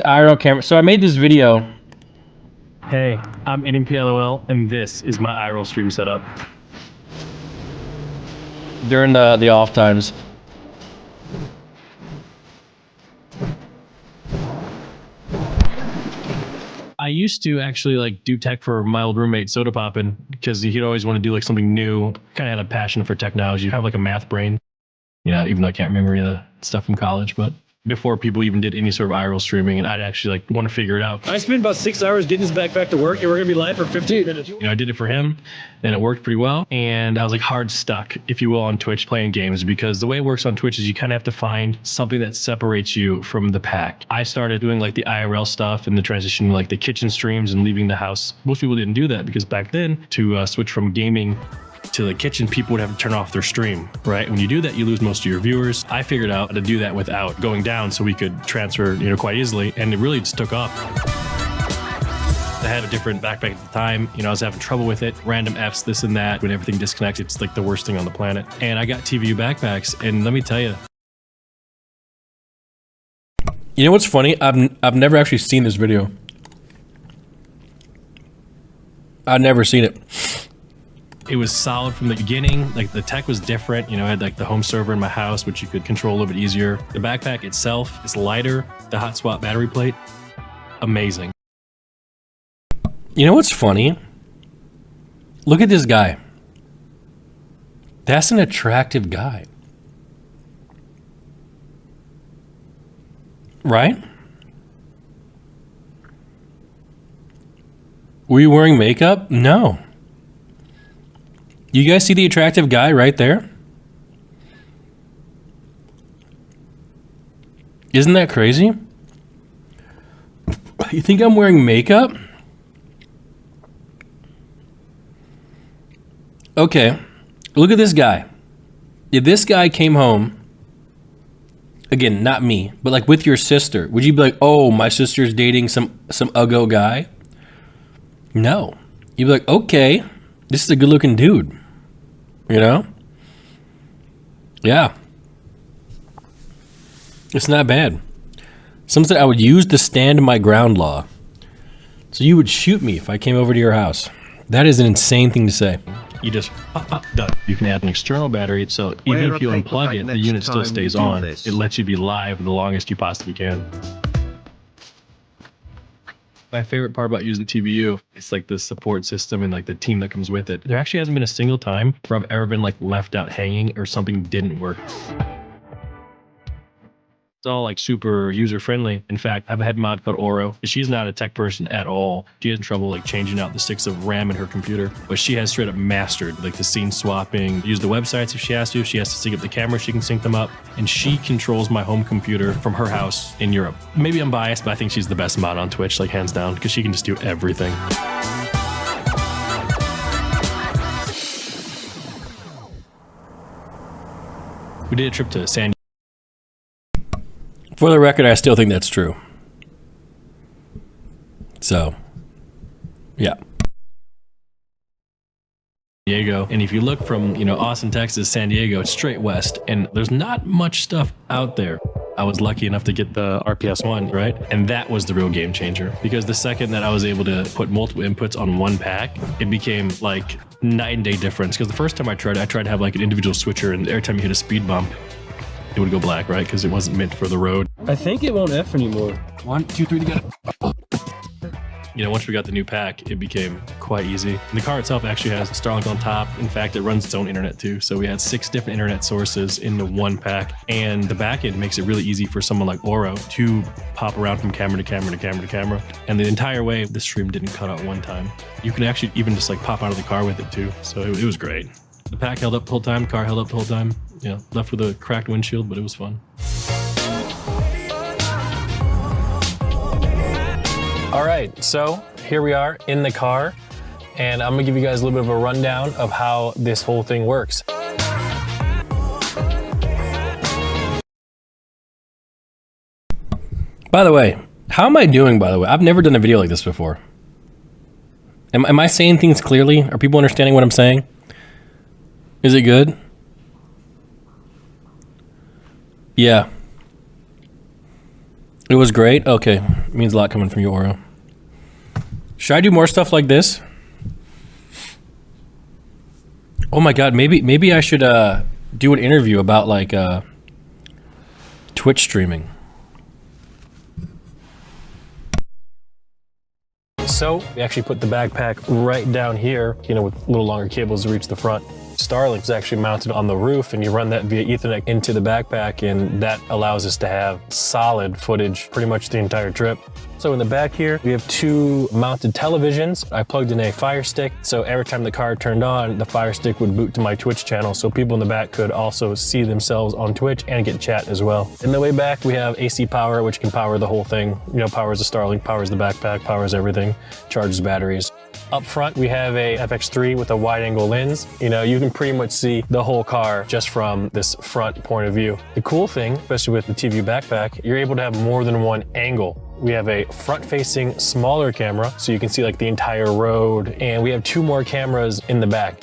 IRL camera. So I made this video. Hey, I'm NMP LOL, and this is my IRL stream setup. During the off times. I used to actually like do tech for my old roommate Soda Poppin' because he'd always want to do like something new. Kind of had a passion for technology. Have like a math brain, you know, even though I can't remember any of the stuff from college, but before people even did any sort of IRL streaming, and I'd actually like want to figure it out. I spent about 6 hours getting this backpack to work, and we're gonna be live for 15 minutes. You know, I did it for him, and it worked pretty well. And I was like hard stuck, if you will, on Twitch playing games, because the way it works on Twitch is you kind of have to find something that separates you from the pack. I started doing like the IRL stuff and the transition, like the kitchen streams and leaving the house. Most people didn't do that because back then, to switch from gaming to the kitchen, people would have to turn off their stream, right? When you do that, you lose most of your viewers. I figured out how to do that without going down so we could transfer, you know, quite easily, and it really just took off. I had a different backpack at the time. You know, I was having trouble with it. Random Fs, this and that. When everything disconnects, it's like the worst thing on the planet. And I got TVU backpacks, and let me tell you. You know what's funny? I've never actually seen this video. I've never seen it. It was solid from the beginning. Like the tech was different. You know, I had like the home server in my house, which you could control a little bit easier. The backpack itself is lighter. The hot swap battery plate, amazing. You know what's funny? Look at this guy. That's an attractive guy. Right? Were you wearing makeup? No. You guys see the attractive guy right there? Isn't that crazy? You think I'm wearing makeup? Okay, look at this guy. If this guy came home, again, not me, but like with your sister, would you be like, oh, my sister's dating some uggo guy? No. You'd be like, okay, this is a good looking dude. You know? Yeah. It's not bad. Someone said I would use the stand my ground law. So you would shoot me if I came over to your house. That is an insane thing to say. You just done. You can add an external battery, so even if you unplug it, the unit still stays on. It lets you be live the longest you possibly can. My favorite part about using TVU is like the support system and like the team that comes with it. There actually hasn't been a single time where I've ever been like left out hanging or something didn't work. It's all like super user friendly. In fact, I have a head mod called Oro. She's not a tech person at all. She has trouble like changing out the sticks of RAM in her computer, but she has straight up mastered like the scene swapping, use the websites if she has to. If she has to sync up the camera, she can sync them up. And she controls my home computer from her house in Europe. Maybe I'm biased, but I think she's the best mod on Twitch, like hands down, because she can just do everything. We did a trip to San Diego. For the record, I still think that's true. So, yeah. Diego, and if you look from, you know, Austin, Texas, San Diego, it's straight west, and there's not much stuff out there. I was lucky enough to get the RPS-1, right? And that was the real game changer, because the second that I was able to put multiple inputs on one pack, it became like night and day difference. Because the first time I tried to have like an individual switcher, and every time you hit a speed bump, it would go black, right? Because it wasn't meant for the road. I think it won't F anymore. 1, 2, 3 together. You know, once we got the new pack, it became quite easy. And the car itself actually has Starlink on top. In fact, it runs its own internet too. So we had 6 different internet sources into one pack. And the back end makes it really easy for someone like Oro to pop around from camera to camera to camera to camera. And the entire way, the stream didn't cut out one time. You can actually even just like pop out of the car with it too. So it was great. The pack held up the whole time, car held up the whole time. You know, left with a cracked windshield, but it was fun. All right, so here we are in the car, and I'm gonna give you guys a little bit of a rundown of how this whole thing works. By the way, how am I doing, by the way? I've never done a video like this before. Am I saying things clearly? Are people understanding what I'm saying? Is it good? Yeah. It was great. Okay, means a lot coming from you, Oro. Should I do more stuff like this? Oh my god, maybe I should do an interview about like Twitch streaming. So we actually put the backpack right down here, you know, with a little longer cables to reach the front. Starlink's actually mounted on the roof, and you run that via Ethernet into the backpack, and that allows us to have solid footage pretty much the entire trip. So in the back here, we have 2 mounted televisions. I plugged in a Fire Stick, so every time the car turned on, the Fire Stick would boot to my Twitch channel, so people in the back could also see themselves on Twitch and get chat as well. In the way back, we have AC power, which can power the whole thing. You know, powers the Starlink, powers the backpack, powers everything, charges batteries. Up front, we have a FX3 with a wide-angle lens. You know, you can pretty much see the whole car just from this front point of view. The cool thing, especially with the TV backpack, you're able to have more than one angle. We have a front-facing smaller camera, so you can see like the entire road, and we have 2 more cameras in the back.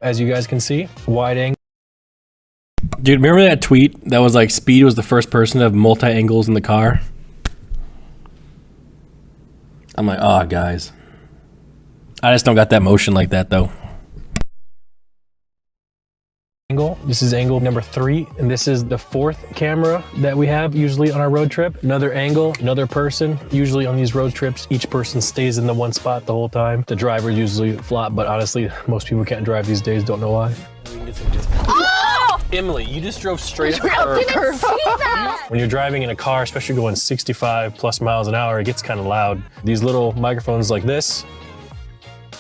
As you guys can see, wide angle. Dude, remember that tweet that was like Speed was the first person to have multi-angles in the car? I'm like, oh, guys. I just don't got that motion like that, though. Angle. This is angle number 3, and this is the 4th camera that we have usually on our road trip. Another angle, another person. Usually on these road trips, each person stays in the one spot the whole time. The driver usually flop, but honestly, most people can't drive these days, don't know why. Oh! Emily, you just drove straight up the curve. When you're driving in a car, especially going 65 plus miles an hour, it gets kind of loud. These little microphones like this,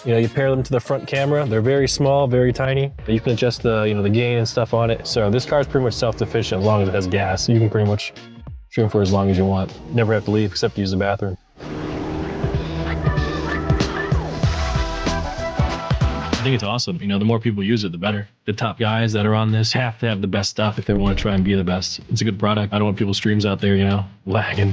you know, you pair them to the front camera. They're very small, very tiny. You can adjust the, you know, the gain and stuff on it. So this car is pretty much self-sufficient as long as it has gas. You can pretty much stream for as long as you want. Never have to leave except to use the bathroom. I think it's awesome. You know, the more people use it, the better. The top guys that are on this have to have the best stuff if they want to try and be the best. It's a good product. I don't want people's streams out there, you know, lagging.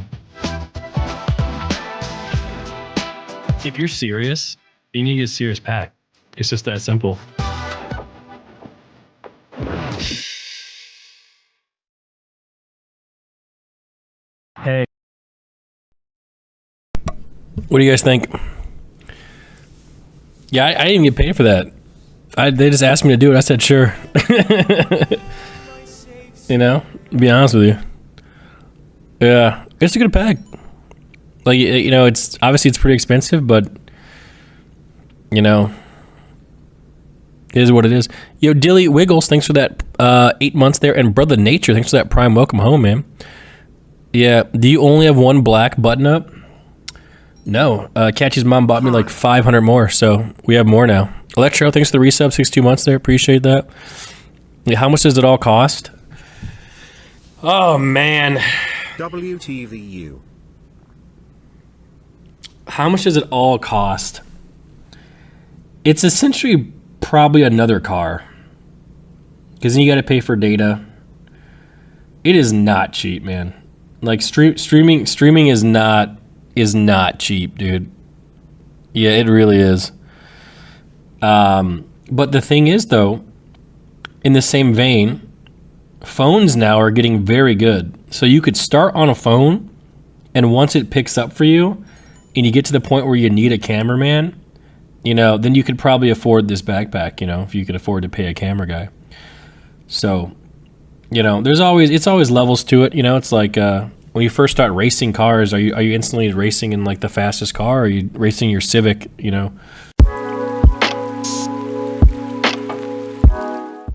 If you're serious, you need to get a serious pack. It's just that simple. Hey. What do you guys think? Yeah, I didn't even get paid for that. They just asked me to do it. I said, sure. You know, to be honest with you. Yeah, it's a good pack. Like, you know, it's obviously it's pretty expensive, but you know, it is what it is. Yo, Dilly Wiggles, thanks for that 8 months there. And Brother Nature, thanks for that Prime. Welcome home, man. Yeah, do you only have one black button up? No. Katchie's mom bought me like 500 more, so we have more now. Electro, thanks for the resub, 62 months there. Appreciate that. Yeah, how much does it all cost? Oh, man. WTVU. How much does it all cost? It's essentially probably another car, because then you got to pay for data. It is not cheap, man. Like streaming is not cheap, dude. Yeah, it really is. But the thing is, though, in the same vein, phones now are getting very good. So you could start on a phone, and once it picks up for you, and you get to the point where you need a cameraman, you know, then you could probably afford this backpack, you know, if you could afford to pay a camera guy. So, you know, it's always levels to it. You know, it's like when you first start racing cars, are you instantly racing in like the fastest car, or are you racing your Civic, you know,